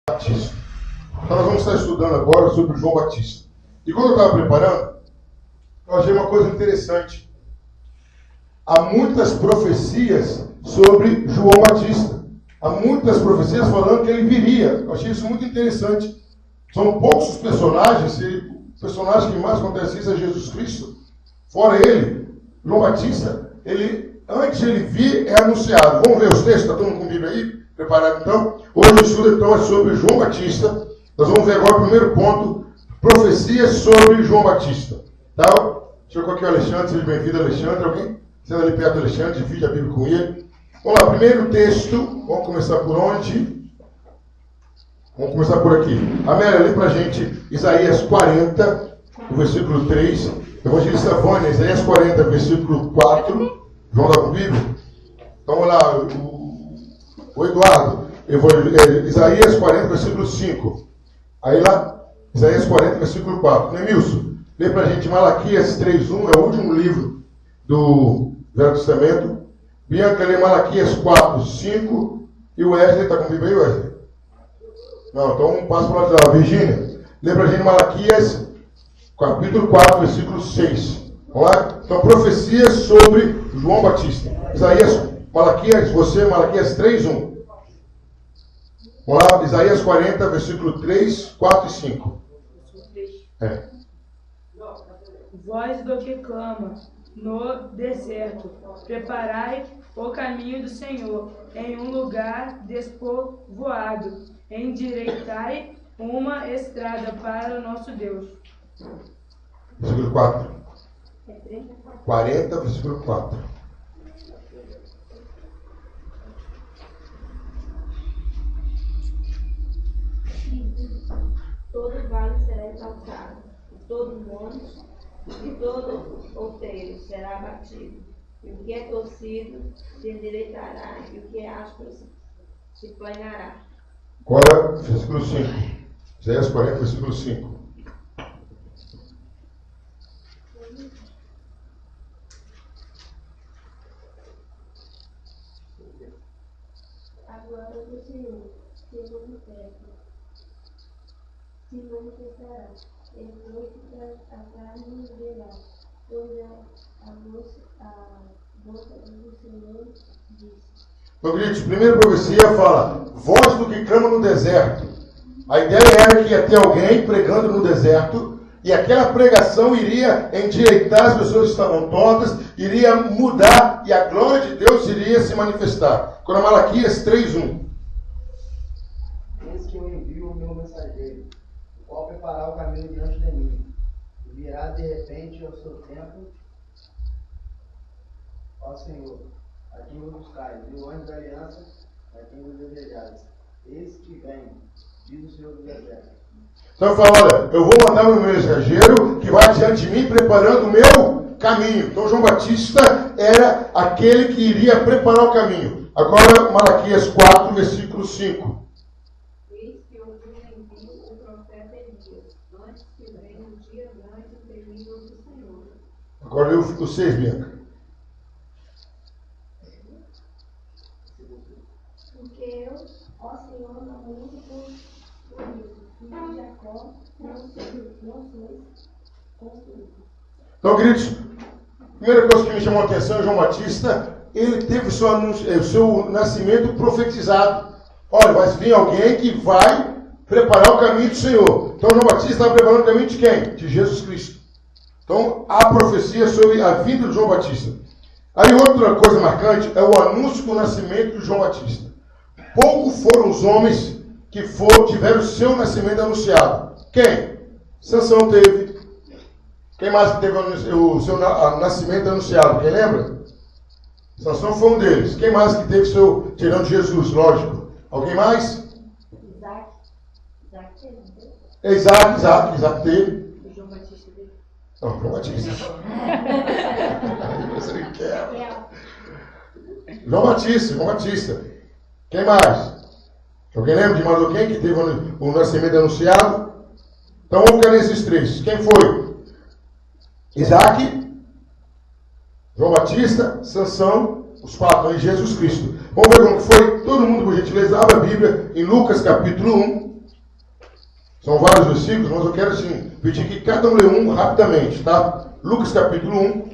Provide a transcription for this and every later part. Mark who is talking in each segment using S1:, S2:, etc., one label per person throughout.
S1: Batista. Então nós vamos estar estudando agora sobre João Batista. E quando eu estava preparando, eu achei uma coisa interessante. Há muitas profecias sobre João Batista. Há muitas profecias falando que ele viria. Eu achei isso muito interessante. São poucos os personagens, o personagem que mais acontece isso é Jesus Cristo. Fora ele, João Batista, antes de ele vir, é anunciado. Vamos ver os textos? Está todo mundo com Bíblia aí? Preparado então? Hoje o estudo então é sobre João Batista. Nós vamos ver agora o primeiro ponto, profecias sobre João Batista. Tá? Deixa eu colocar o Alexandre, seja bem-vindo, Alexandre. Alguém? Sendo ali perto do Alexandre, divide a Bíblia com ele. Vamos lá, primeiro texto, vamos começar por onde? Vamos começar por aqui. Amélia, lê pra gente Isaías 40, o versículo 3. Evangelista Vânia, Isaías 40, versículo 4. João da Bíblia. Então, vamos lá, o Eduardo, Isaías 40, versículo 5. Aí lá, Isaías 40, versículo 4. Nemilson, lê pra gente Malaquias 3:1, é o último livro do Velho Testamento. Bianca, lê Malaquias 4:5. E o Wesley, está com Bíblia aí, Wesley? Não, então passo para lá. Virgínia, lê pra gente Malaquias, capítulo 4, versículo 6. Vamos lá? Então, profecias sobre João Batista. Malaquias 3:1. Vamos lá, Isaías 40, versículo 3, 4 e 5.
S2: Voz do que clama no deserto, preparai o caminho do Senhor, em um lugar despovoado, endireitai uma estrada para o nosso Deus.
S1: Versículo 4. 40, versículo 4.
S3: Todo vale será exaltado, e todo monte e todo outeiro será abatido. E o que é torcido se endireitará, e o que é áspero se planeará.
S1: Agora, versículo 5. Isaías 40, versículo 5.
S3: A glória do Senhor se manifestará, e noite a carne verá, pois a boca do Senhor disse.
S1: Então, queridos, primeira profecia fala, voz do que clama no deserto. A ideia era que ia ter alguém pregando no deserto, e aquela pregação iria endireitar as pessoas que estavam tortas, iria mudar, e a glória de Deus iria se manifestar. Quando Malaquias 3:1.
S4: Eis que eu envio o meu mensageiro, o qual preparar o caminho diante de mim. Virá de repente ao seu tempo, ó Senhor, a quem vos buscais, e o anjo da aliança, a quem vos desejais. Eis que vem, diz o Senhor do exército.
S1: Então eu falo, olha, eu vou mandar o meu mensageiro que vai diante de mim preparando o meu caminho. Então João Batista era aquele que iria preparar o caminho. Agora Malaquias 4, versículo 5.
S3: Eis que eu vos envio o profeta Elias, antes que venha o dia grande e terrível do Senhor.
S1: Agora eu fico 6, Bianca.
S3: Porque eu, ó Senhor, não luto por isso, e de Jacó não sois construído.
S1: Então, queridos, a primeira coisa que me chamou a atenção é João Batista. Ele teve o seu nascimento profetizado. Olha, vai vir alguém que vai preparar o caminho do Senhor. Então, João Batista estava preparando o caminho de quem? De Jesus Cristo. Então, há profecia sobre a vinda de João Batista. Aí, outra coisa marcante é o anúncio do nascimento de João Batista. Poucos foram os homens que tiveram o seu nascimento anunciado. Quem? Sansão teve. Quem mais que teve o seu nascimento anunciado? Quem lembra? Sansão foi um deles. Quem mais que teve seu, tirando Jesus, lógico? Alguém mais? Isaac teve.
S2: O João Batista dele.
S1: Não, João Batista. Você não quer. João Batista. Quem mais? Alguém lembra de mais alguém que teve o nascimento anunciado? Então vamos ficar nesses três. Quem foi? Isaac, João Batista, Sansão, os quatro, e Jesus Cristo. Vamos ver como foi. Todo mundo, por gentileza, abre a Bíblia em Lucas capítulo 1. São vários versículos, mas eu quero assim, pedir que cada um lê um rapidamente, tá? Lucas capítulo 1,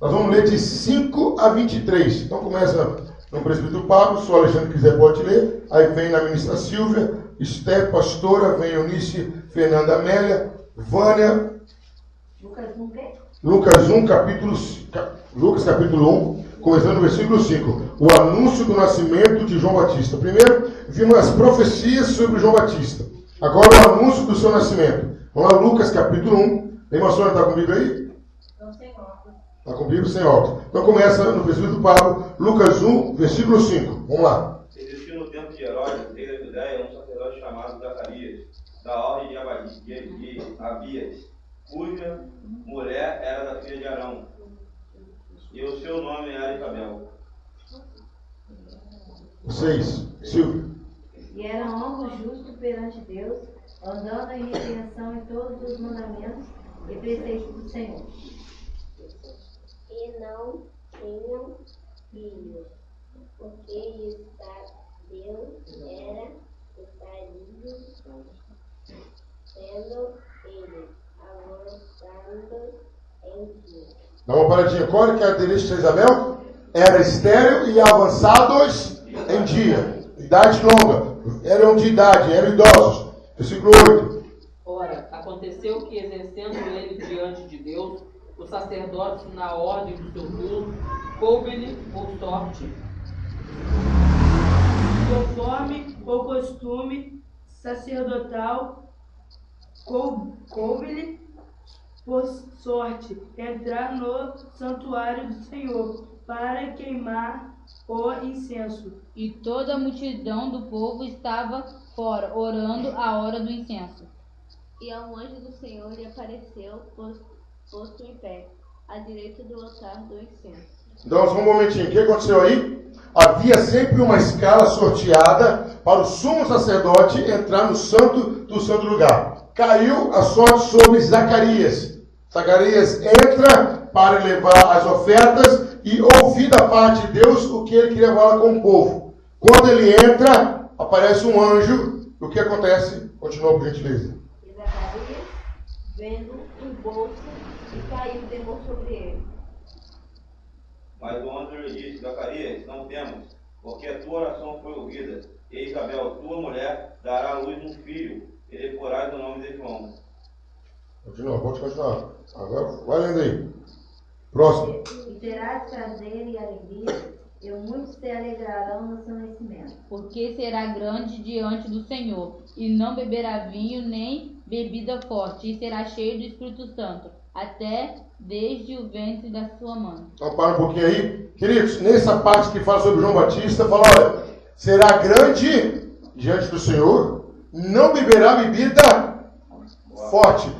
S1: nós vamos ler de 5 a 23. Então começa no presbítero Pablo, se o Alexandre quiser pode ler. Aí vem na ministra Silvia, Esther, pastora, vem Eunice, Fernanda Amélia, Vânia. Lucas 1, Lucas capítulo 1, começando no versículo 5. O anúncio do nascimento de João Batista. Primeiro, vimos as profecias sobre João Batista. Agora o anúncio do seu nascimento. Vamos lá, Lucas capítulo 1. Tem uma senhora que está comigo aí?
S3: Não, sem óculos.
S1: Está comigo sem óculos. Então começa no presbítero Pablo, Lucas 1, versículo 5. Vamos lá.
S5: Existiu no tempo de Herodes, rei da Judéia, um sacerdote chamado Zacarias, da ordem de Abias, cuja mulher era da filha de Arão, e o seu nome era Isabel.
S1: 6. Silvio.
S3: E era um homem justo perante Deus, andando em retenção em todos os mandamentos e preceitos do Senhor.
S6: E não tinham filhos, porque Deus era estaria sendo ele avançando em dia.
S1: Dá uma paradinha. Qual era a característica de Isabel? Era estéril e avançados em dia. Idade longa. Eram de idade, eram idosos. Versículo 8.
S7: Ora, aconteceu que, exercendo ele diante de Deus, o sacerdócio na ordem do seu turno, coube-lhe por sorte,
S2: Conforme o costume sacerdotal, coube-lhe por sorte entrar no santuário do Senhor para queimar o incenso.
S8: E toda a multidão do povo estava fora, orando a hora do incenso.
S6: E ao anjo do Senhor lhe apareceu, posto em pé, à direita do altar do incenso.
S1: Então, só um momentinho. O que aconteceu aí? Havia sempre uma escala sorteada para o sumo sacerdote entrar no santo do santo lugar. Caiu a sorte sobre Zacarias. Zacarias entra para levar as ofertas e ouvir da parte de Deus o que ele queria falar com o povo. Quando ele entra, aparece um anjo. O que acontece? Continua, por gentileza.
S3: E Zacarias, vendo um bolso, e caiu e temor sobre ele.
S5: Mas o anjo lhe disse: Zacarias, não temas, porque a tua oração foi ouvida, e Isabel, tua mulher, dará à luz um filho, e lhe porás o nome de João.
S1: Continua, pode continuar. Agora, vai lendo aí. Próximo.
S3: E terás prazer e alegria, e muitos se alegrarão no seu nascimento.
S8: Porque será grande diante do Senhor, e não beberá vinho nem bebida forte, e será cheio do Espírito Santo, até desde o ventre da sua mãe.
S1: Então para um pouquinho aí. Queridos, nessa parte que fala sobre João Batista, fala, olha, será grande diante do Senhor, não beberá bebida forte.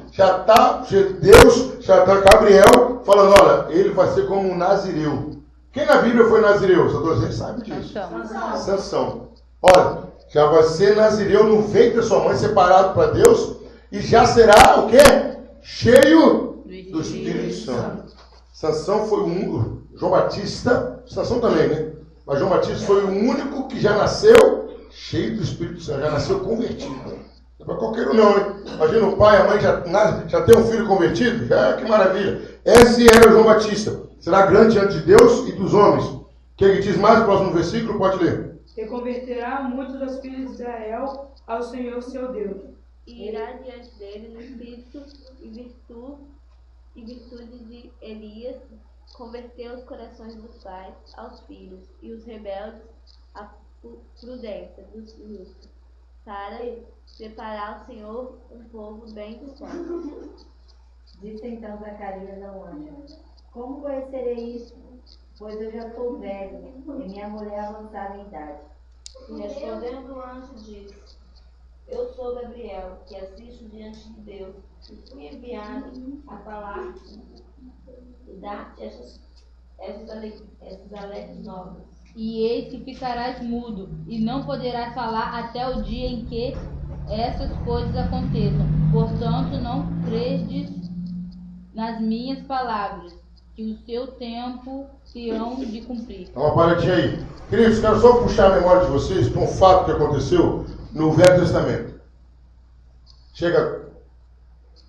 S1: Deus já está Gabriel falando, olha, ele vai ser como um nazireu. Quem na Bíblia foi nazireu? Os adolescentes sabem disso. Sansão. Olha, já vai ser nazireu no ventre da sua mãe, separado para Deus, e já será o quê? Cheio do Espírito Santo. Sansão foi o único, João Batista, Sansão também, né? Mas João Batista foi o único que já nasceu cheio do Espírito Santo, já nasceu convertido. Não é para qualquer um não, hein? Imagina o pai e a mãe já tem um filho convertido? Que maravilha. Esse era João Batista. Será grande diante de Deus e dos homens. O que ele diz mais no próximo versículo? Pode ler.
S2: E converterá muitos dos filhos de Israel ao Senhor seu Deus.
S6: E irá diante dele no espírito e virtude de Elias, converter os corações dos pais aos filhos, e os rebeldes à prudência dos justos, para preparar ao Senhor um povo bem disposto.
S3: Disse então Zacarias ao anjo: Como conhecerei isso? Pois eu já sou velho, e minha mulher avançada em idade.
S6: E respondendo o anjo disse: Eu sou Gabriel, que assisto diante de Deus, e fui enviado a falar e dar-te essas alegres novas.
S8: E eis que ficarás mudo, e não poderás falar até o dia em que essas coisas aconteçam. Portanto, não credes nas minhas palavras, que o seu tempo se hão de cumprir.
S1: Dá uma paradinha aí. Queridos, quero só puxar a memória de vocês para um fato que aconteceu no Velho Testamento. chega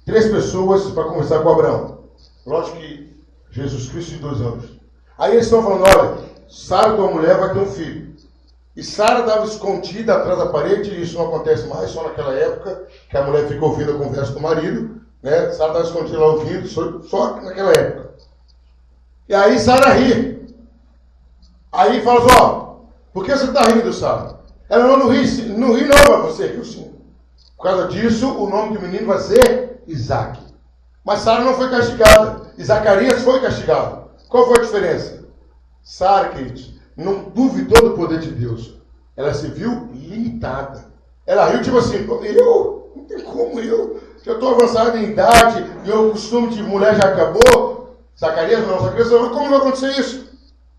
S1: 3 pessoas para conversar com Abraão. Lógico que Jesus Cristo de 2 anos. Aí eles estão falando, olha, Sara, tua mulher, vai ter um filho. E Sara estava escondida atrás da parede, e isso não acontece mais, só naquela época, que a mulher fica ouvindo a conversa do marido, né? Sara estava escondida lá ouvindo, só naquela época. E aí Sara ri. Aí fala assim, ó, por que você está rindo, Sara? Ela não ri não, mas você riu sim. Por causa disso, o nome do menino vai ser Isaac. Mas Sara não foi castigada. E Zacarias foi castigado. Qual foi a diferença? Sara, queridos, não duvidou do poder de Deus. Ela se viu limitada. Ela riu tipo assim, eu? Não tem como eu? Já estou avançado em idade, meu costume de mulher já acabou. Zacarias não, como vai acontecer isso?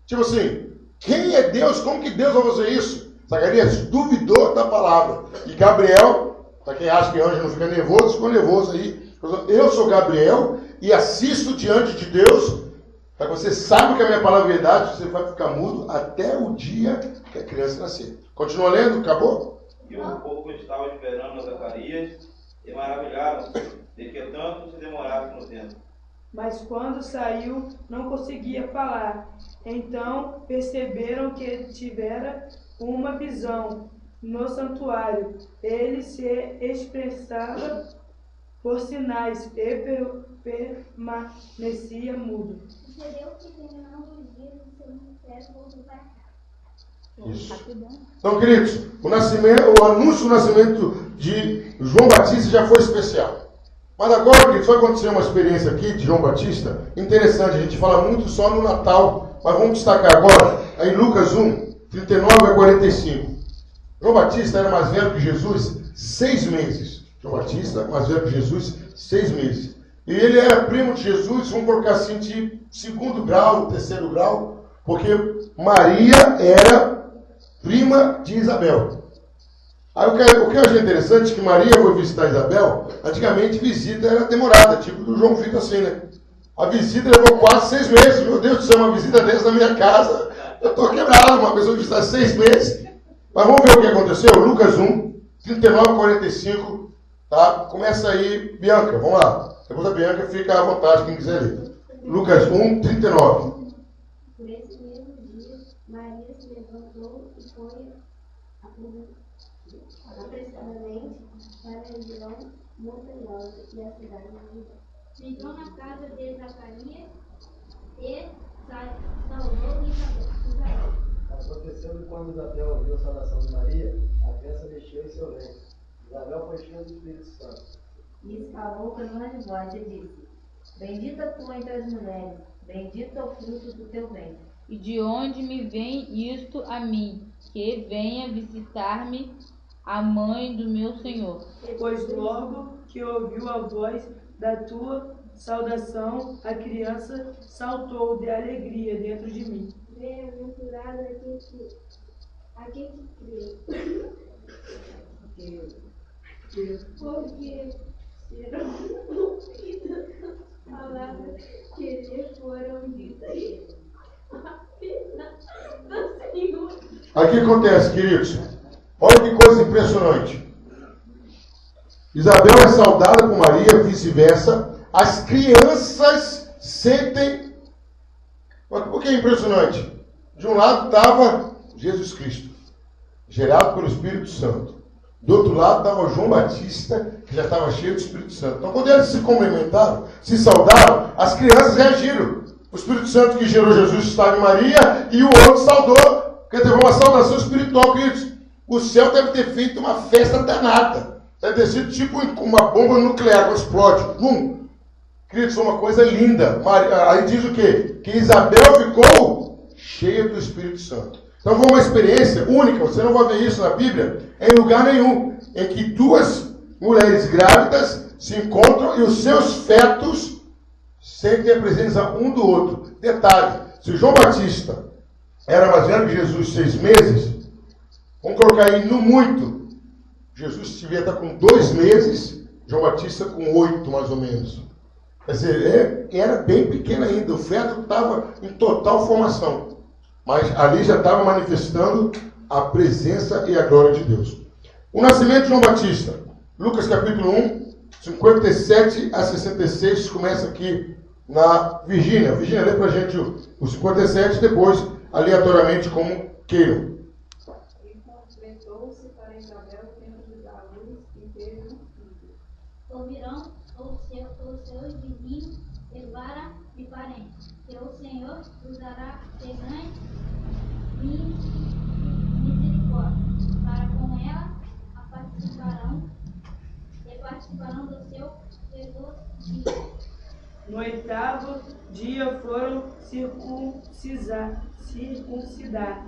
S1: Tipo assim, quem é Deus? Como que Deus vai fazer isso? Zacarias duvidou da palavra. E Gabriel, para quem acha que anjo não fica nervoso, ficou nervoso aí. Eu sou Gabriel e assisto diante de Deus. Para que você saiba que a minha palavra é verdade, você vai ficar mudo até o dia que a criança nascer. Continua lendo? Acabou?
S5: E o povo estava esperando Zacarias e maravilharam de que tanto se demorasse no tempo.
S2: Mas quando saiu, não conseguia falar. Então perceberam que tivera uma visão no santuário. Ele se expressava por sinais e permanecia mudo.
S1: Isso. Então, queridos, o anúncio do nascimento de João Batista já foi especial. Mas agora, queridos, vai acontecer uma experiência aqui de João Batista interessante. A gente fala muito só no Natal, mas vamos destacar agora, em Lucas 1, 39 a 45. João Batista era mais velho que Jesus 6 meses. João Batista, mais velho que Jesus, 6 meses. E ele era primo de Jesus, vamos colocar assim, de 2º grau, 3º grau, porque Maria era prima de Isabel. Aí o que eu achei interessante é que Maria foi visitar Isabel. Antigamente visita era demorada, tipo do João Vitor assim, né? A visita levou quase 6 meses. Meu Deus do céu, uma visita dessa na minha casa, eu estou quebrado, uma pessoa visitar 6 meses. Mas vamos ver o que aconteceu. Lucas 1, 39 a 45. Tá? Começa aí, Bianca, vamos lá. Depois da Bianca, fica à vontade, quem quiser ler. Lucas 1, 39.
S6: Nesse mesmo dia, Maria se levantou e foi apressadamente para a região montanhosa e a cidade de Judá. Entrou na casa de Zacarias e saudou Isabel.
S4: Aconteceu que quando Isabel ouviu a saudação de Maria, a criança mexeu em seu leito. Isabel foi cheia do Espírito Santo.
S3: E exclamou com grande voz e disse: Bendita tu entre as mulheres, bendito é o fruto do teu ventre.
S8: E de onde me vem isto a mim, que venha visitar-me a mãe do meu Senhor?
S2: Pois logo que ouviu a voz da tua saudação, a criança saltou de alegria dentro de mim.
S6: Bem-aventurado aquele que crê. Porque serão ouvidas palavras que lhe foram ditas.
S1: Aí o que acontece, queridos? Olha que coisa impressionante. Isabel é saudada por Maria, vice-versa. As crianças sentem. Por que é impressionante? De um lado estava Jesus Cristo, gerado pelo Espírito Santo. Do outro lado estava João Batista, que já estava cheio do Espírito Santo. Então, quando eles se complementaram, se saudaram, as crianças reagiram. O Espírito Santo que gerou Jesus estava em Maria e o outro saudou, porque teve uma saudação espiritual, queridos. O céu deve ter feito uma festa danada. Deve ter sido tipo uma bomba nuclear que explode. Pum! Queridos, foi uma coisa linda. Aí diz o quê? Que Isabel ficou cheia do Espírito Santo. Então foi uma experiência única, você não vai ver isso na Bíblia em lugar nenhum, em que 2 mulheres grávidas se encontram e os seus fetos sentem a presença um do outro. Detalhe, se João Batista era mais velho que Jesus 6 meses, vamos colocar aí no muito, Jesus devia estar com 2 meses, João Batista com 8 mais ou menos. Quer dizer, era bem pequeno ainda, o feto estava em total formação. Mas ali já estava manifestando a presença e a glória de Deus. O nascimento de João Batista. Lucas capítulo 1, 57 a 66, começa aqui na Virgínia. Virgínia, lê pra gente o 57, depois, aleatoriamente, como queiram.
S6: E completou-se para Isabel o tempo de dar luz e teve um filho. Ouvirão os seus vizinhos e vara e parentes, que o Senhor usará de grande misericórdia, para com ela participarão do seu regozijos.
S2: No 8º dia foram circuncidar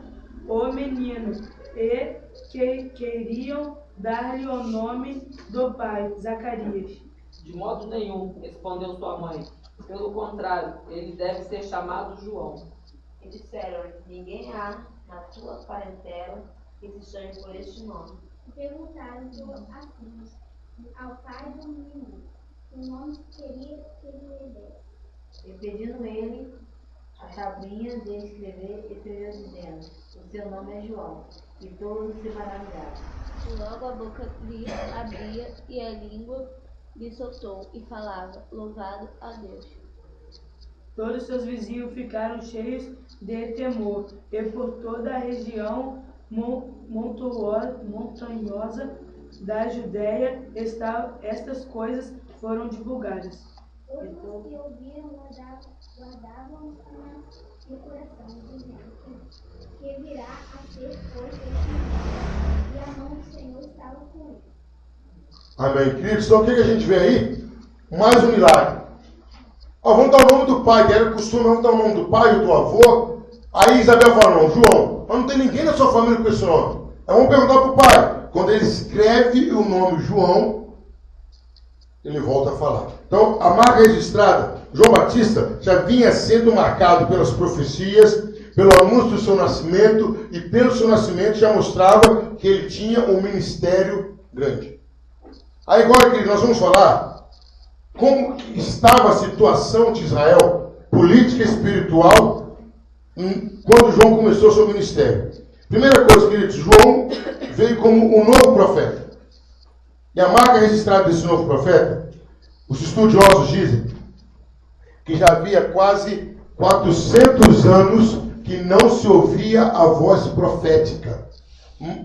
S2: o menino e que queriam dar-lhe o nome do pai, Zacarias.
S7: De modo nenhum, respondeu sua mãe. Pelo contrário, ele deve ser chamado João.
S3: E disseram: ninguém há na tua parentela que se chame por este nome.
S6: Perguntaram-lhe assim ao pai do menino o nome que queria que lhe desse.
S3: E pedindo ele a tabuinha de escrever, escreveu dizendo: o seu nome é João. E todos se maravilharam.
S6: Logo a boca lhe abria e a língua lhe soltou e falava, louvado a Deus.
S2: Todos seus vizinhos ficaram cheios de temor, e por toda a região montanhosa da Judéia estas coisas foram divulgadas.
S6: Todos os que ouviram guardavam no coração, dizendo que virá a ser coisa e a mão do Senhor estava com ele.
S1: Amém. Queridos, então o que a gente vê aí? Mais um milagre. Vamos dar o nome do pai, que era o costume, vamos dar o nome do pai, do avô. Aí Isabel fala: não, João, mas não tem ninguém na sua família com esse nome. Aí vamos perguntar para o pai. Quando ele escreve o nome João, ele volta a falar. Então, a marca registrada, João Batista, já vinha sendo marcado pelas profecias, pelo anúncio do seu nascimento, e pelo seu nascimento já mostrava que ele tinha um ministério grande. Aí agora, querido, nós vamos falar como estava a situação de Israel, política e espiritual, quando João começou seu ministério. Primeira coisa, queridos, João veio como um novo profeta. E a marca registrada desse novo profeta, os estudiosos dizem que já havia quase 400 anos que não se ouvia a voz profética.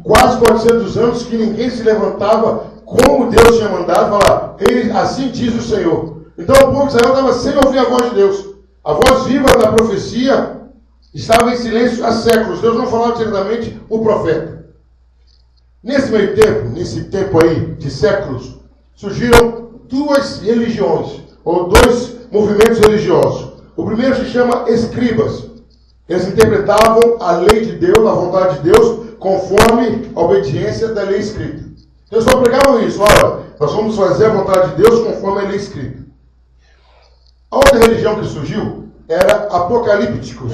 S1: Quase 400 anos que ninguém se levantava como Deus tinha mandado, falar: assim diz o Senhor. Então o povo de Israel estava sem ouvir a voz de Deus. A voz viva da profecia estava em silêncio há séculos. Deus não falava diretamente o profeta. Nesse meio tempo, nesse tempo aí de séculos, surgiram duas religiões, ou dois movimentos religiosos. O primeiro se chama escribas. Eles interpretavam a lei de Deus, a vontade de Deus, conforme a obediência da lei escrita. Eles só pregavam isso: olha, nós vamos fazer a vontade de Deus conforme a lei escrita. A outra religião que surgiu era apocalípticos.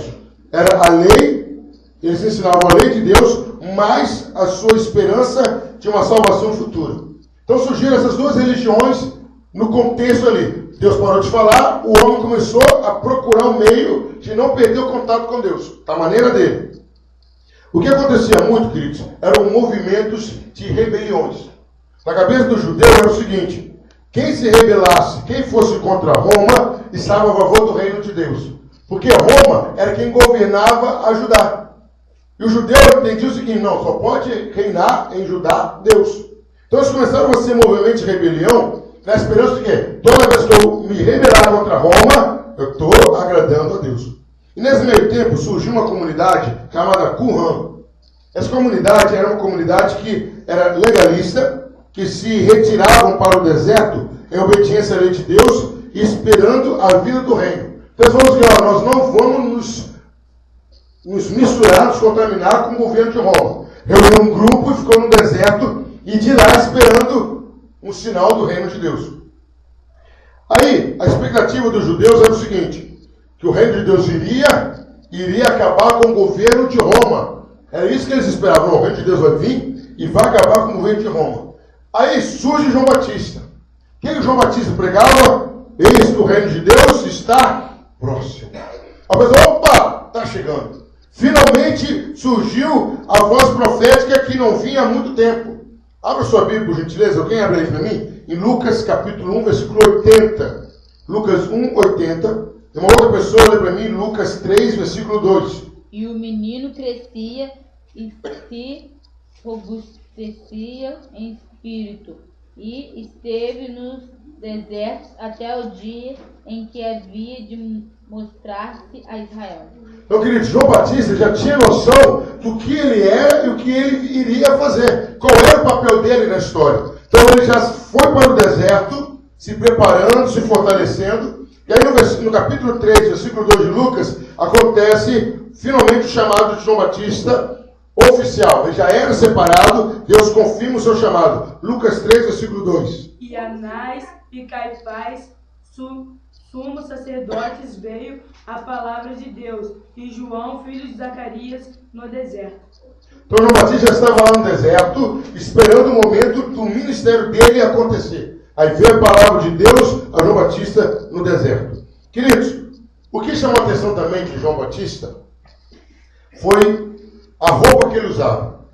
S1: Era a lei, eles ensinavam a lei de Deus, mas a sua esperança de uma salvação futura. Então surgiram essas duas religiões no contexto ali. Deus parou de falar, o homem começou a procurar um meio de não perder o contato com Deus, da maneira dele. O que acontecia muito, queridos, eram movimentos de rebeliões. Na cabeça do judeu era o seguinte: quem se rebelasse, quem fosse contra Roma, estava a favor do reino de Deus. Porque Roma era quem governava a Judá. E o judeu entendia o seguinte: não, só pode reinar em Judá Deus. Então eles começaram a ser movimentos de rebelião, na esperança de que toda vez que eu me rebelar contra Roma, eu estou agradando a Deus. E nesse meio tempo surgiu uma comunidade chamada Qumran. Essa comunidade era uma comunidade que era legalista, que se retiravam para o deserto em obediência à lei de Deus e esperando a vida do reino. Então eles falaram assim: nós não vamos nos misturar, nos contaminar com o governo de Roma. Reuniu um grupo e ficou no deserto e de lá esperando um sinal do reino de Deus. Aí, a expectativa dos judeus era o seguinte: que o reino de Deus iria acabar com o governo de Roma. Era isso que eles esperavam. Não, o reino de Deus vai vir e vai acabar com o governo de Roma. Aí surge João Batista. O que João Batista pregava? Eis que o reino de Deus está próximo. A pessoa, opa, está chegando. Finalmente surgiu a voz profética que não vinha há muito tempo. Abra sua Bíblia, por gentileza. Alguém abre aí para mim? Em Lucas capítulo 1, versículo 80. Lucas 1, 80. Tem uma outra pessoa, lê para mim, Lucas 3, versículo 2.
S8: E o menino crescia e se robustecia em espírito, e esteve nos desertos até o dia em que havia de mostrar-se a Israel.
S1: Então, querido, João Batista já tinha noção do que ele era e o que ele iria fazer. Qual era o papel dele na história. Então, ele já foi para o deserto, se preparando, se fortalecendo. E aí, no capítulo 3, versículo 2 de Lucas, acontece finalmente o chamado de João Batista oficial. Ele já era separado, Deus confirma o seu chamado. Lucas 3, versículo 2.
S2: E Anás e Caifás, sumos sacerdotes, veio a palavra de Deus, e João, filho de Zacarias, no deserto.
S1: Então João Batista já estava lá no deserto, esperando o momento do ministério dele acontecer. Aí veio a palavra de Deus a João Batista no deserto. Queridos, o que chamou a atenção também de João Batista foi a roupa que ele usava.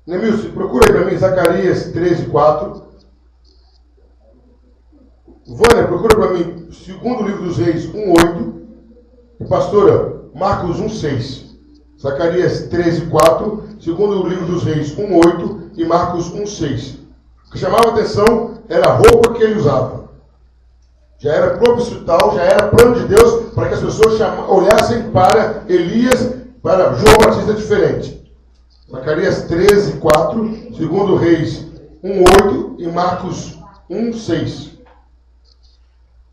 S1: Nemilson, procura aí para mim Zacarias 13, 4. Vânia, procura para mim segundo livro dos Reis 1:8 e pastora Marcos 1:6. Zacarias 13:4, segundo livro dos Reis 1:8 e Marcos 1:6. O que chamava a atenção era a roupa que ele usava. Já era proposital, já era plano de Deus para que as pessoas olhassem para Elias, para João Batista diferente. Zacarias 13:4, segundo Reis 1:8 e Marcos 1:6.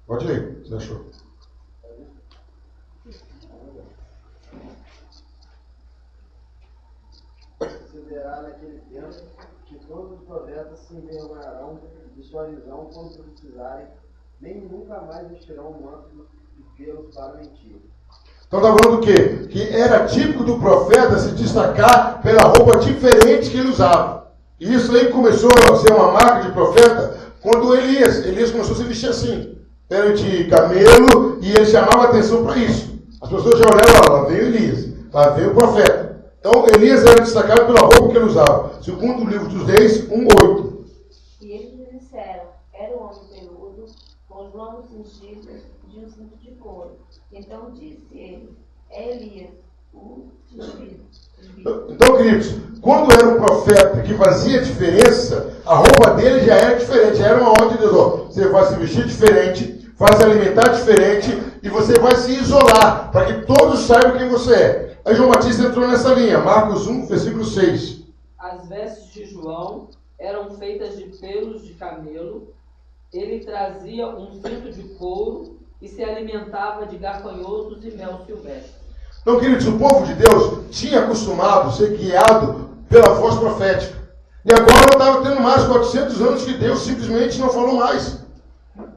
S1: Pode ler, você achou?
S4: Sucederá naquele tempo que todos os profetas se envergonharão de sua visão quando precisarem, nem nunca mais vestirão um manto de pelos para mentir.
S1: Então está falando o quê? Que era típico do profeta se destacar pela roupa diferente que ele usava. E isso aí começou a ser uma marca de profeta quando Elias começou a se vestir assim. Pele de camelo, e ele chamava atenção para isso. As pessoas já olhavam, lá veio Elias, lá veio o profeta. Então Elias era destacado pela roupa que ele usava. Segundo o livro dos Reis 1:8.
S6: E eles lhe disseram, era um homem peludo, com os lombos cingidos de um cinto de couro. Então disse ele, é Elias, o tisbita.
S1: Então, queridos, quando era um profeta que fazia diferença, a roupa dele já era diferente, já era uma ordem de Deus. Ó, você vai se vestir diferente, vai se alimentar diferente e você vai se isolar, para que todos saibam quem você é. Aí João Batista entrou nessa linha, Marcos 1, versículo 6.
S7: As vestes de João eram feitas de pelos de camelo, ele trazia um cinto de couro e se alimentava de gafanhotos e mel silvestre.
S1: Então, queridos, o povo de Deus tinha acostumado a ser guiado pela voz profética. E agora estava tendo mais 400 anos que Deus simplesmente não falou mais.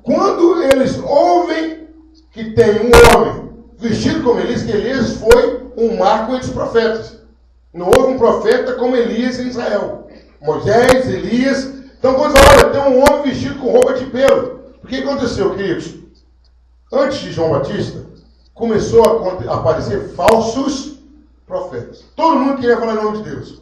S1: Quando eles ouvem que tem um homem vestido como Elias, que Elias foi um marco entre os profetas. Não houve um profeta como Elias em Israel. Moisés, Elias. Então, quando fala, olha, tem um homem vestido com roupa de pelo. O que aconteceu, queridos? Antes de João Batista, começou a aparecer falsos profetas. Todo mundo queria falar em nome de Deus.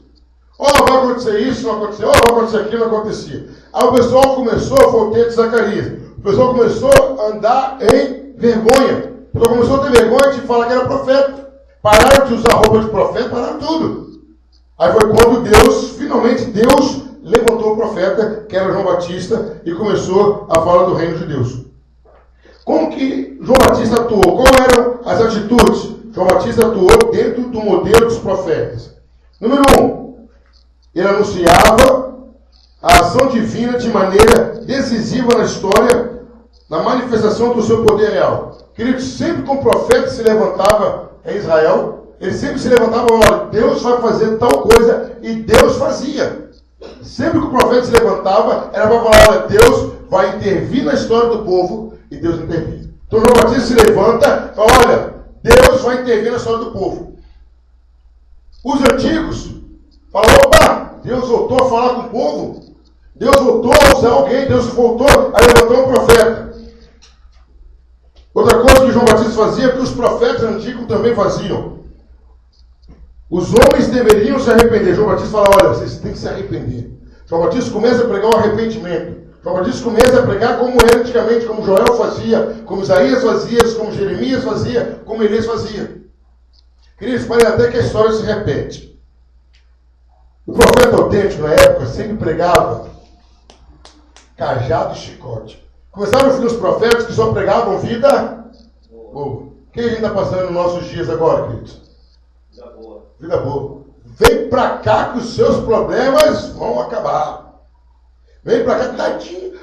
S1: Olha, vai acontecer isso, não acontecer. Olha, vai acontecer aquilo, não acontecia. Aí o pessoal começou, foi o tempo de Zacarias. O pessoal começou a andar em vergonha. O pessoal começou a ter vergonha de falar que era profeta. Pararam de usar roupa de profeta, pararam tudo. Aí foi quando finalmente Deus levantou o profeta, que era João Batista, e começou a falar do reino de Deus. Como que João Batista atuou? Quais eram as atitudes? João Batista atuou dentro do modelo dos profetas. Número 1, ele anunciava a ação divina de maneira decisiva na história, na manifestação do seu poder real. Queridos, sempre que um profeta se levantava em Israel, ele sempre se levantava e falava, Deus vai fazer tal coisa, e Deus fazia. Sempre que o profeta se levantava, era para falar, olha, Deus vai intervir na história do povo, e Deus intervir. Então João Batista se levanta e fala, olha, Deus vai intervir na história do povo. Os antigos falam, opa, Deus voltou a falar com o povo. Deus voltou a usar alguém, Deus voltou a levantar um profeta. Outra coisa que João Batista fazia, que os profetas antigos também faziam. Os homens deveriam se arrepender. João Batista fala, olha, vocês têm que se arrepender. João Batista começa a pregar o arrependimento. João Batista começa a pregar como era antigamente, como Joel fazia, como Isaías fazia, como Jeremias fazia, como Elias fazia. Queridos, parece até que a história se repete. O profeta autêntico, na época, sempre pregava cajado e chicote. Começaram a vir os profetas que só pregavam vida boa. O que a gente está passando nos nossos dias agora, queridos?
S5: Vida boa.
S1: Vida boa. Vem pra cá que os seus problemas vão acabar. Vem pra cá, tadinho.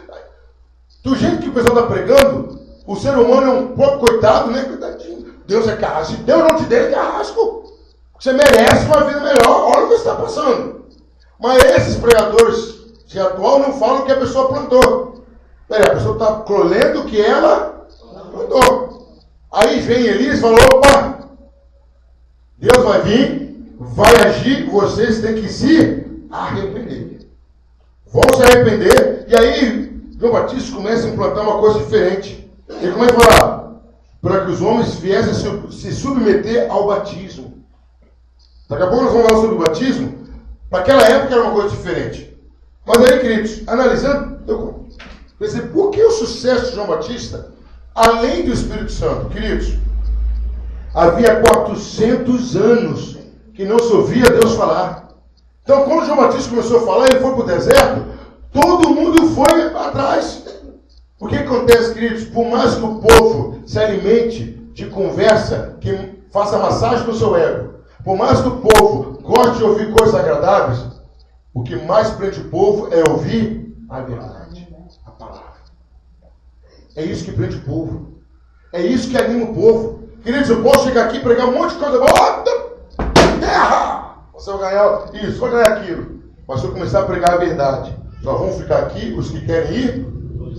S1: Do jeito que o pessoal está pregando, o ser humano é um pouco coitado, né? Coitadinho. Deus é carrasco. Se Deus não te der, é carrasco. Você merece uma vida melhor. Olha o que você está passando. Mas esses pregadores de atual não falam que a pessoa plantou. Peraí, a pessoa está colhendo o que ela plantou. Aí vem Elias e fala, opa, Deus vai vir, vai agir, vocês têm que se arrepender. Vão se arrepender, e aí João Batista começa a implantar uma coisa diferente. Ele começa a falar, para que os homens viessem se submeter ao batismo. Daqui a pouco nós vamos falar sobre o batismo. Para aquela época era uma coisa diferente. Mas aí, queridos, analisando, eu pensei, por que o sucesso de João Batista, além do Espírito Santo? Queridos, havia 400 anos que não se ouvia Deus falar. Então, quando João Batista começou a falar, ele foi para o deserto, todo mundo foi atrás. O que acontece, queridos? Por mais que o povo se alimente de conversa que faça massagem no seu ego, por mais que o povo goste de ouvir coisas agradáveis, o que mais prende o povo é ouvir a verdade, a palavra. É isso que prende o povo. É isso que anima o povo. Queridos, eu posso chegar aqui e pregar um monte de coisa boa. Terra! Você vai ganhar isso, vai ganhar aquilo. Mas se eu começar a pregar a verdade, só vão ficar aqui os que querem ir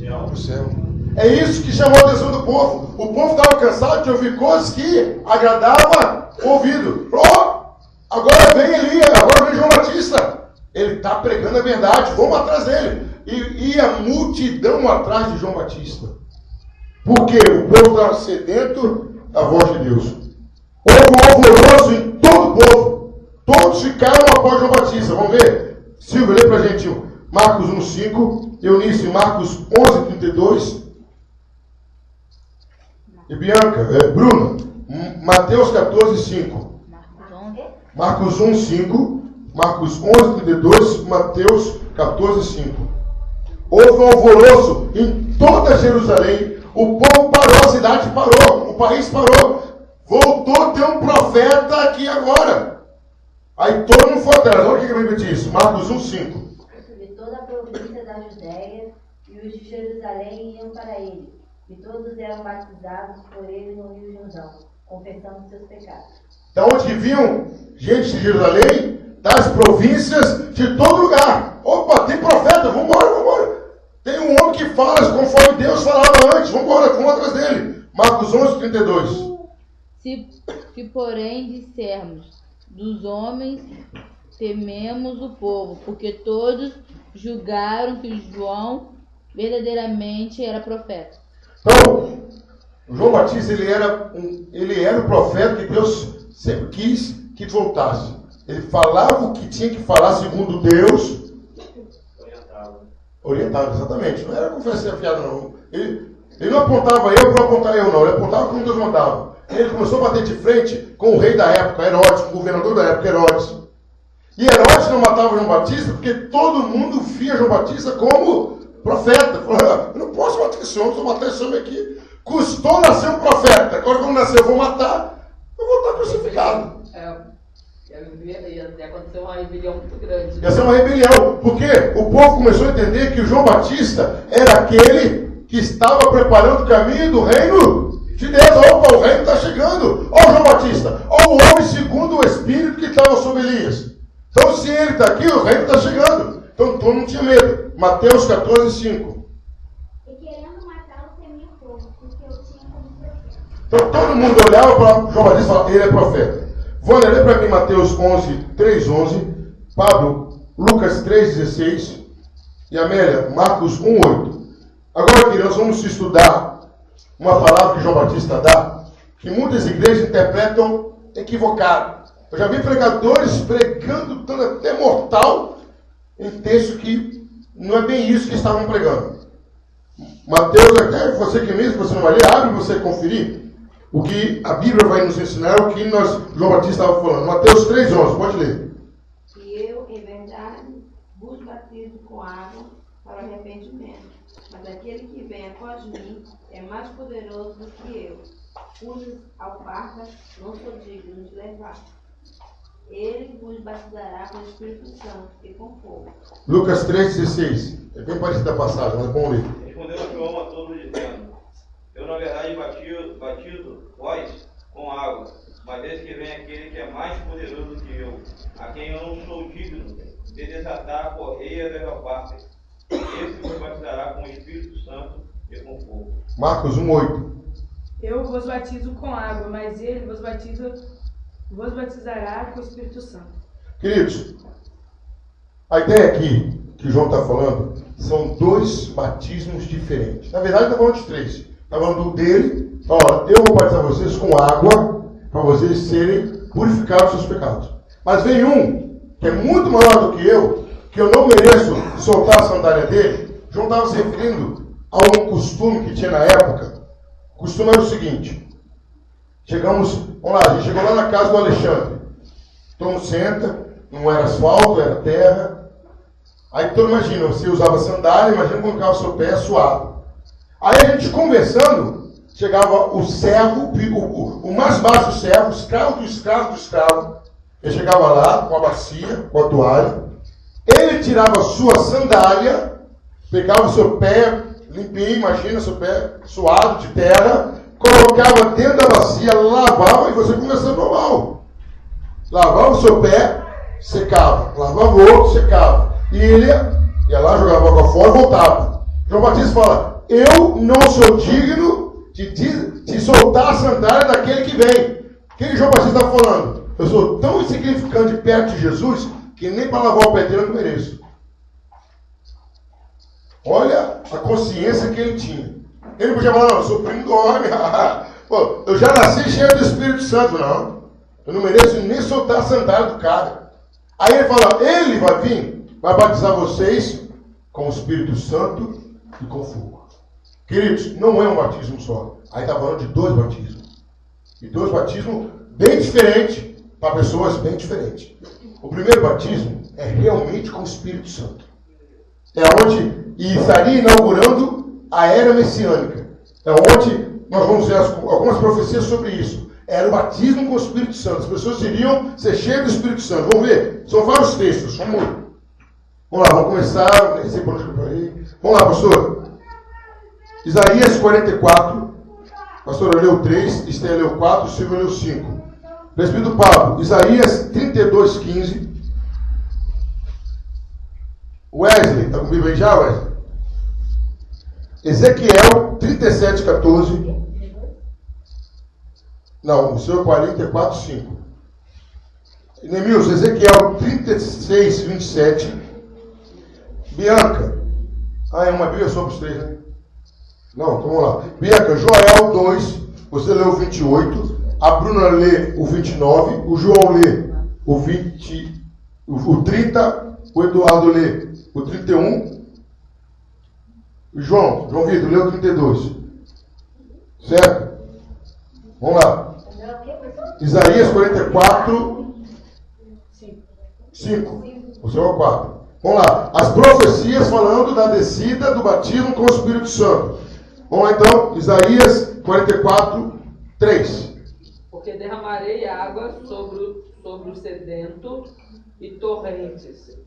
S1: para o céu. É isso que chamou a atenção do povo. O povo estava cansado de ouvir coisas que agradavam o ouvido. Oh, agora vem Elias, agora vem João Batista. Ele está pregando a verdade, vamos atrás dele. E a multidão atrás de João Batista. Porque o povo estava sedento da voz de Deus. Houve um alvoroço em todo o povo. Todos ficaram após João Batista. Vamos ver? Silvio, lê para a gente Marcos 1,5. Eunice, Marcos 11,32. E Bianca, Bruna, Mateus 14,5. Marcos 1,5. Marcos 11,32. Mateus 14,5. Houve um alvoroço em toda Jerusalém. O povo parou, a cidade parou, o país parou. Voltou a ter um profeta aqui agora. Aí todo mundo foi atrás. Olha o que a Bíblia diz. Marcos 1,5.
S6: De toda a província da Judéia e os de Jerusalém iam para ele. E todos eram batizados por ele no Rio Jordão, confessando seus pecados.
S1: Da onde que vinham gente de Jerusalém? Das províncias de todo lugar. Opa, tem profeta, vamos embora. Tem um homem que fala conforme Deus falava antes. Vamos embora, vamos atrás dele. Marcos 11,32.
S8: Se porém dissermos, dos homens tememos o povo, porque todos julgaram que João verdadeiramente era profeta.
S1: Então, João Batista, ele era o profeta que Deus sempre quis que voltasse. Ele falava o que tinha que falar segundo Deus. Orientado, exatamente. Não era conversa afiada, não. Ele não apontava eu para apontar eu, não. Ele apontava como Deus mandava. Ele começou a bater de frente com o rei da época, Herodes, com o governador da época, Herodes. E Herodes não matava João Batista porque todo mundo via João Batista como profeta. Falou, eu não posso matar esse homem, se eu matar esse homem aqui. Custou nascer um profeta. Agora quando nascer eu vou matar, eu vou estar crucificado.
S7: Ia acontecer uma rebelião muito grande.
S1: Ia ser uma rebelião, porque o povo começou a entender que o João Batista era aquele que estava preparando o caminho do reino de Deus. Opa, o reino está chegando. Olha o João Batista, olha o homem segundo o Espírito que estava sobre Elias. Então, se ele está aqui, o reino está chegando. Então, todo mundo tinha medo. Mateus 14,5.
S6: E querendo matá-lo, temia o povo, porque eu tinha como profeta.
S1: Então, todo mundo olhava para João Batista e falava, ele é profeta. Vânia, lê para mim Mateus 3,11. Pablo, Lucas 3,16. E Amélia, Marcos 1,8. Agora, queridos, nós vamos estudar uma palavra que João Batista dá, que muitas igrejas interpretam equivocado. Eu já vi pregadores pregando tanto até mortal em texto que não é bem isso que estavam pregando. Mateus, até você que mesmo, você não vai ler, abre você conferir. O que a Bíblia vai nos ensinar, o que João Batista estava falando. Mateus 3,11, pode ler.
S3: E eu, em verdade, vos batizo com água para o arrependimento. Mas aquele que vem após mim é mais poderoso do que eu, cujas alparcas não sou digno de levar. Ele vos batizará com o Espírito Santo e com fogo.
S1: Lucas 3,16. É bem parecida a passagem, mas vamos ler.
S5: Respondeu João a todos dizendo: Eu na verdade batizo vós com água, mas desde que vem aquele que é mais poderoso do que eu, a quem eu não sou digno de desatar a correia das alparcas. Esse vos batizará com o Espírito Santo e com fogo.
S1: Marcos 1,8.
S2: Eu vos batizo com água, mas ele vos batizará com o Espírito Santo.
S1: Queridos, a ideia aqui que João está falando são dois batismos diferentes. Na verdade, está falando de três. Está falando dele, ó, eu vou batizar vocês com água para vocês serem purificados dos seus pecados. Mas vem um que é muito maior do que eu não mereço soltar a sandália dele. João estava se referindo a um costume que tinha na época. O costume era o seguinte: vamos lá, a gente chegou lá na casa do Alexandre. Todo mundo senta, não era asfalto, era terra. Aí todo imagina, você usava sandália, imagina colocar o seu pé suado. Aí a gente conversando, chegava o servo, o mais baixo do servo, o escravo do escravo do escravo. Ele chegava lá com a bacia, com a toalha. Ele tirava a sua sandália, pegava o seu pé limpinho, imagina seu pé suado de terra, colocava dentro da bacia, lavava e você começava normal. Lavava o seu pé, secava. Lavava o outro, secava. E ele ia lá, jogava água fora e voltava. João Batista fala: eu não sou digno de soltar a sandália daquele que vem. O que João Batista está falando? Eu sou tão insignificante perto de Jesus que nem para lavar o pé dele eu não mereço. Olha a consciência que ele tinha. Ele não podia falar: não, eu sou primo do homem. Pô, eu já nasci cheio do Espírito Santo. Não, eu não mereço nem soltar a sandália do cara. Aí ele fala: ele vai vir, vai batizar vocês com o Espírito Santo e com fogo. Queridos, não é um batismo só. Aí está falando de dois batismos. E dois batismos bem diferentes, para pessoas bem diferentes. O primeiro batismo é realmente com o Espírito Santo. É onde estaria inaugurando a era messiânica. É onde nós vamos ver algumas profecias sobre isso. Era o batismo com o Espírito Santo. As pessoas iriam ser cheias do Espírito Santo. Vamos ver. São vários textos. Vamos lá, vamos começar. Nem sei por onde eu parei. Vamos lá, pastor. Isaías 44. Pastor, eu leu 3, Esther leu 4, Silvio leu 5. Presbítero Pablo, Isaías 32:15. Wesley, está comigo aí já, Wesley? Ezequiel 37:14. Não, o seu é 44:5. Neemilson, Ezequiel 36:27. Bianca. É uma Bíblia sobre os três, né? Não, então vamos lá. Bianca, Joel 2, você lê o 28. A Bruna lê o 29. O João lê o 30. O Eduardo lê o 31. O João Vitor lê o 32. Certo? Vamos lá. Isaías 44, 5. O seu é o 4. Vamos lá. As profecias falando da descida do batismo com o Espírito Santo. Vamos lá então. Isaías 44, 3.
S7: Porque derramarei água sobre o sedento e torrentes,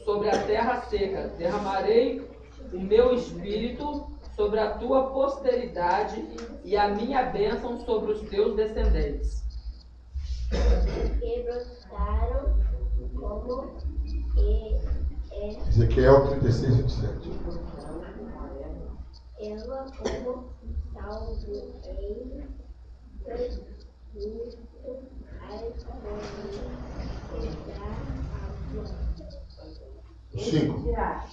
S7: sobre a terra seca. Derramarei o meu espírito sobre a tua posteridade e a minha bênção sobre os teus descendentes.
S6: E brotaram como
S1: Ezequiel 36, 27.
S6: ela como salvo em
S1: 5.
S9: dirá: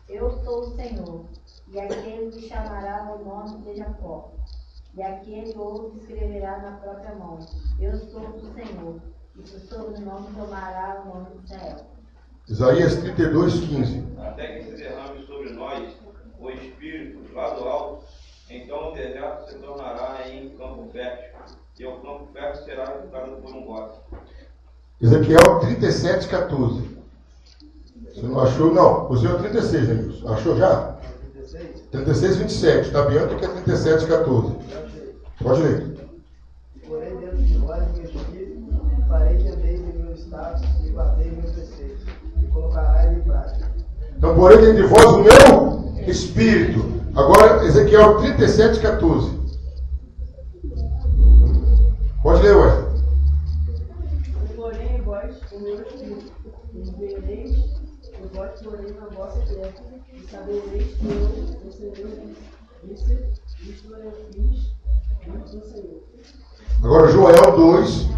S9: eu sou o Senhor, e aquele lhe chamará o nome de Jacó, e aquele outro escreverá na própria mão: eu sou do Senhor, e por sobrenome tomará o nome de Israel.
S1: Isaías 32:15.
S5: Até que se derrame sobre nós o Espírito lá do alto, então o deserto se tornará em campo fértil, e o campo fértil será habitado por um bosque.
S1: Ezequiel 37:14. Você não achou? Não. Você é o 36, né, Nilson? Achou já? 36:27. Está Bianca que é 37:14. Pode ler.
S4: Porém, dentro de vós, meu espírito, farei que andeis em meu estado e guardeis meus preceitos, e colocarás em prática.
S1: Então, porém, dentro de vós o meu espírito. Agora, Ezequiel 37:14. Pode ler, ué.
S10: Porém, vós, o meu espírito, e vereis, e vós, porém, na vossa terra, e sabereis que eu, o Senhor, disse, isto eu fiz, do Senhor.
S1: Agora, Joel 2,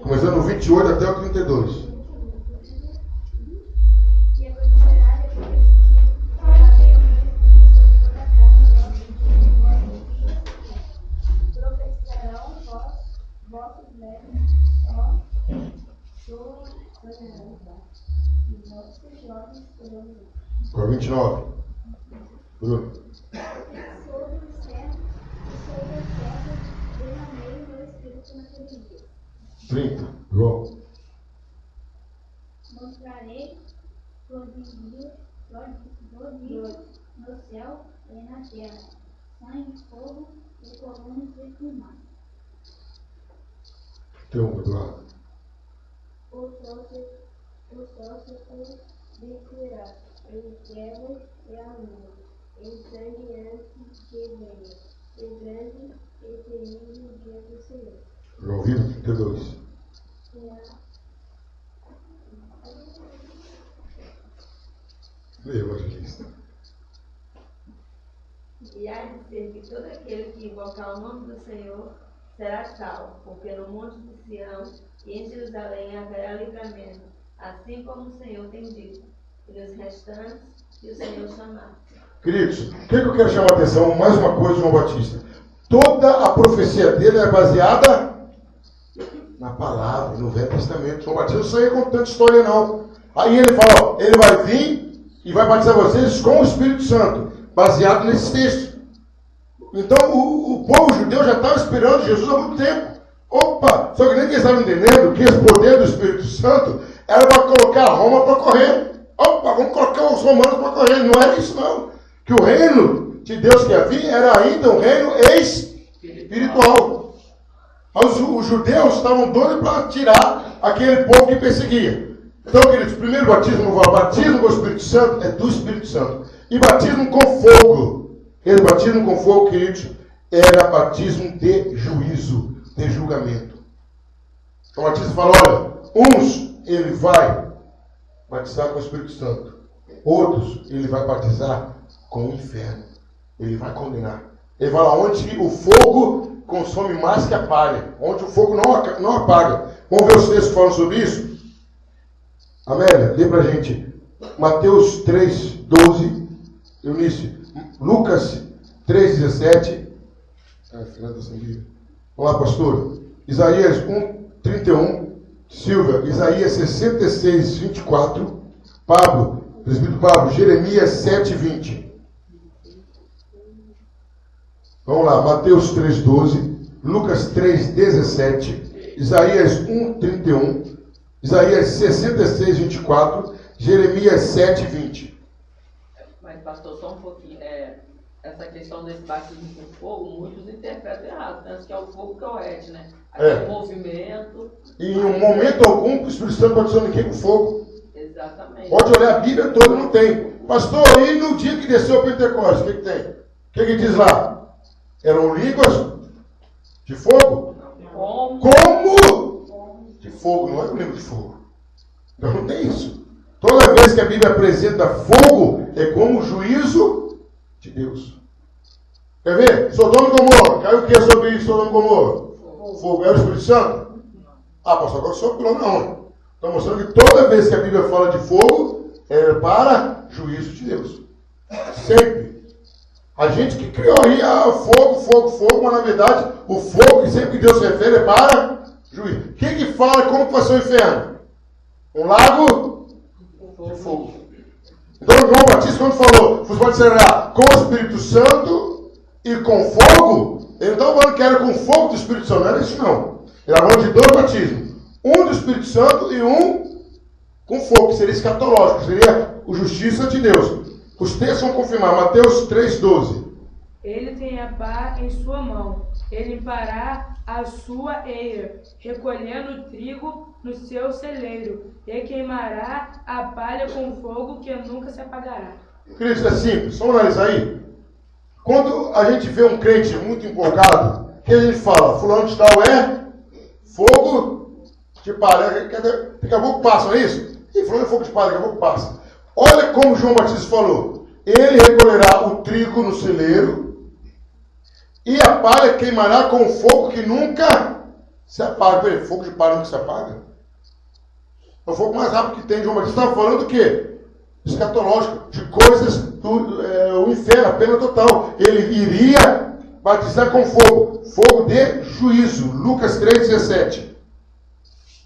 S1: começando no 28 até o 32.
S6: E acontecerá depois que derramei o meu espírito sobre toda a carne, profetizarão vossos velhos, sonharão, e vossos jovens terão luz.
S1: Agora 29. Bruno.
S6: Sobre os servos e sobre as servas derramei o meu espírito naquele dia.
S1: 30. João.
S6: Mostrarei prodígios no céu e na terra, sangue, fogo e colunas de fumaça.
S1: Tem um do lado.
S6: O sol se destruirá, e trevas e a lua, e sangue antes que venha, e grande e terrível dia do Senhor.
S1: João 20, 32. Leia, evangelista.
S3: E há de ser que todo aquele que invocar o nome do Senhor será salvo, porque no monte de Sião e em Jerusalém haverá livramento, assim como o Senhor tem dito, e os restantes que o Senhor chamar.
S1: Queridos, o que eu quero chamar a atenção? Mais uma coisa de João Batista. Toda a profecia dele é baseada na palavra, no Velho Testamento. João Batista não saía contando história, não. Aí ele fala, ó, ele vai vir e vai batizar vocês com o Espírito Santo, baseado nesse texto. Então, o povo judeu já estava esperando Jesus há muito tempo. Opa! Só que nem que eles estavam entendendo que esse poder do Espírito Santo era para colocar Roma para correr. Opa, vamos colocar os romanos para correr. Não era isso, não. Que o reino de Deus que havia era ainda um reino espiritual. Os judeus estavam doidos para tirar aquele povo que perseguia. Então, queridos, primeiro batismo com o Espírito Santo é do Espírito Santo. E batismo com fogo. Esse batismo com fogo, queridos, era batismo de juízo, de julgamento. Então, o batismo fala, olha, uns ele vai batizar com o Espírito Santo. Outros ele vai batizar com o inferno. Ele vai condenar. Ele fala onde o fogo consome mais que a palha. Onde o fogo não apaga. Vamos ver os textos que falam sobre isso? Amélia, lê pra gente. Mateus 3, 12. Eunice. Lucas 3, 17. Vamos lá, pastor. Isaías 1, 31. Silvia, Isaías 66, 24. Pablo, presbítero Pablo, Jeremias 7, 20. Vamos lá, Mateus 3, 12. Lucas 3, 17. Isaías 1, 31. Isaías 66, 24. Jeremias 7, 20.
S7: Mas, pastor, só um pouquinho. Essa questão desse batismo com fogo, muitos interpretam errado. Pensam que é o fogo que é o et, né? Aquele movimento. E
S1: em um momento algum, o Espírito Santo batizou ninguém com fogo.
S7: Exatamente.
S1: Pode olhar a Bíblia toda, não tem. Pastor, e no dia que desceu o Pentecostes, o que tem? O que diz lá? Eram línguas de fogo? Como? De fogo, não é um língua de fogo. Então não tem isso. Toda vez que a Bíblia apresenta fogo, é como o juízo de Deus. Quer ver? Sodoma e Gomorra. Caiu o que sobre Sodoma e Gomorra? Fogo. Era o Espírito Santo? Ah, pastor, agora só pulou não. Estou mostrando que toda vez que a Bíblia fala de fogo, é para juízo de Deus. Sempre. A gente que criou aí, fogo, mas na verdade, o fogo que sempre que Deus se refere é para juízo. Quem que fala como que vai ser o inferno? Um lago de fogo. Então João Batista, quando falou, vos batizará com o Espírito Santo e com fogo, ele não estava falando que era com fogo do Espírito Santo, não era isso não. Ele estava falando de dois batismos. Um do Espírito Santo e um com fogo, que seria escatológico, seria a justiça de Deus. Os textos vão confirmar, Mateus 3,12.
S2: Ele tem a pá em sua mão, ele limpará a sua eira, recolhendo o trigo no seu celeiro, e queimará a palha com fogo que nunca se apagará.
S1: Queridos, é simples, vamos analisar aí. Quando a gente vê um crente muito empolgado, o que a gente fala? Fulano de tal é fogo de palha. Daqui a pouco passa, não é isso? E fulano é fogo de palha, daqui a pouco passa. Olha como João Batista falou. Ele recolherá o trigo no celeiro, e a palha queimará com fogo que nunca se apaga. Peraí, fogo de palha nunca se apaga? É o fogo mais rápido que tem. João Batista estava falando do quê? Escatológico, de coisas do inferno, a pena total. Ele iria batizar com fogo, fogo de juízo. Lucas 3,17.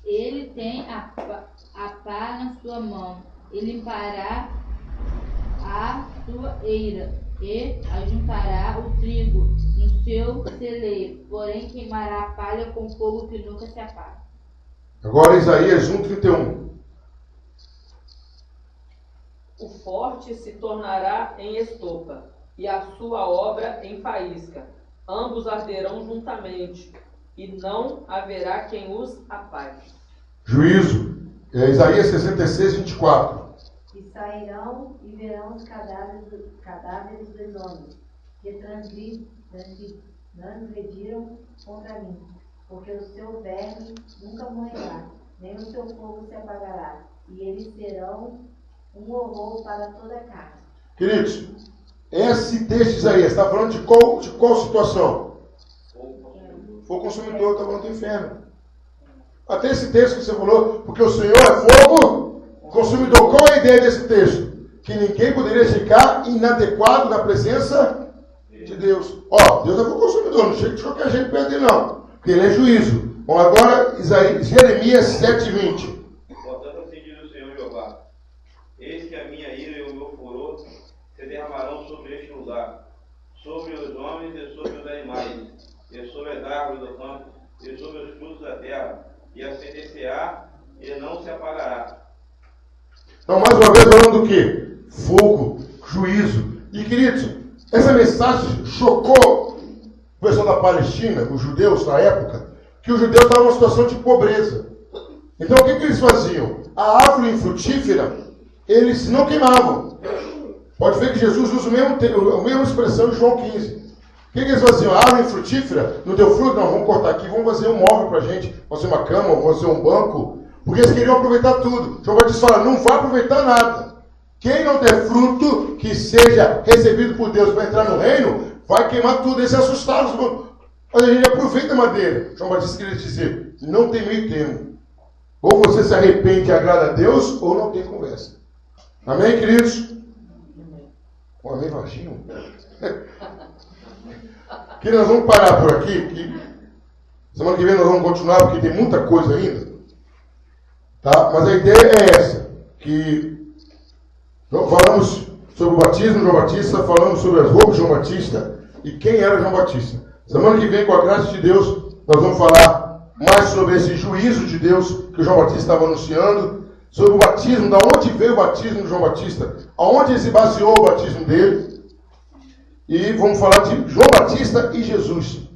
S8: Ele tem a pá na sua mão, ele limpará a sua eira e ajuntará o trigo no seu celeiro, porém queimará a palha com fogo que nunca se apaga.
S1: Agora Isaías 1,31.
S7: O forte se tornará em estopa, e a sua obra em faísca. Ambos arderão juntamente, e não haverá quem os apague.
S1: Juízo. Isaías 66:24.
S9: E sairão e verão os cadáveres dos homens que transgrediram contra mim, porque o seu verme nunca morrerá, nem o seu fogo se apagará, e eles serão um horror para toda a carne.
S1: Queridos, esse texto de Isaías está falando de qual situação? Fogo consumidor, está falando do inferno. Até esse texto que você falou, porque o Senhor é fogo consumidor. Qual é a ideia desse texto? Que ninguém poderia ficar inadequado na presença de Deus. Deus é fogo consumidor, não chega de qualquer jeito perto dele não, porque ele é juízo. Bom, agora Jeremias 7:20.
S5: Portanto, assim diz o Senhor Jeová: eis que a minha ira e o meu furor se derramarão sobre este lugar, sobre os homens e sobre os animais, e sobre as árvores do campo, e sobre os frutos da terra, e acender-se-á e não se apagará.
S1: Então, mais uma vez, falando do quê? Fogo, juízo. E, queridos, essa mensagem chocou o pessoal da Palestina, os judeus na época, que os judeus estavam numa situação de pobreza. Então, o que eles faziam? A árvore infrutífera, eles não queimavam. Pode ver que Jesus usa a mesma expressão em João 15. O que eles faziam? A árvore infrutífera não deu fruto? Não, vamos cortar aqui, vamos fazer um móvel para a gente, vamos fazer uma cama, vamos fazer um banco. Porque eles queriam aproveitar tudo. João Batista fala, não vai aproveitar nada. Quem não der fruto que seja recebido por Deus para entrar no reino, vai queimar tudo. Eles se assustaram. Mas a gente aproveita a madeira. João Batista queria dizer, não tem meio termo. Ou você se arrepende e agrada a Deus, ou não tem conversa. Amém, queridos? Um amém baixinho. Que nós vamos parar por aqui. Que semana que vem nós vamos continuar, porque tem muita coisa ainda. Tá? Mas a ideia é essa, que falamos sobre o batismo de João Batista, falamos sobre as roupas de João Batista e quem era João Batista. Semana que vem, com a graça de Deus, nós vamos falar mais sobre esse juízo de Deus que o João Batista estava anunciando, sobre o batismo, da onde veio o batismo de João Batista, aonde se baseou o batismo dele, e vamos falar de João Batista e Jesus.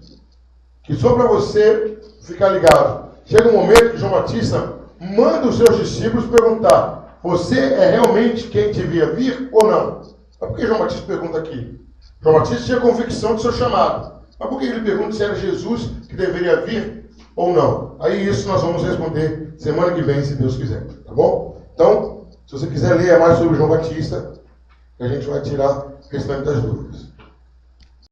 S1: Que só para você ficar ligado, chega um momento que João Batista manda os seus discípulos perguntar, você é realmente quem devia vir ou não? Mas por que João Batista pergunta aqui? João Batista tinha convicção do seu chamado. Mas por que ele pergunta se era Jesus que deveria vir ou não? Aí isso nós vamos responder semana que vem, se Deus quiser. Tá bom? Então, se você quiser ler mais sobre João Batista, a gente vai tirar o restante das dúvidas.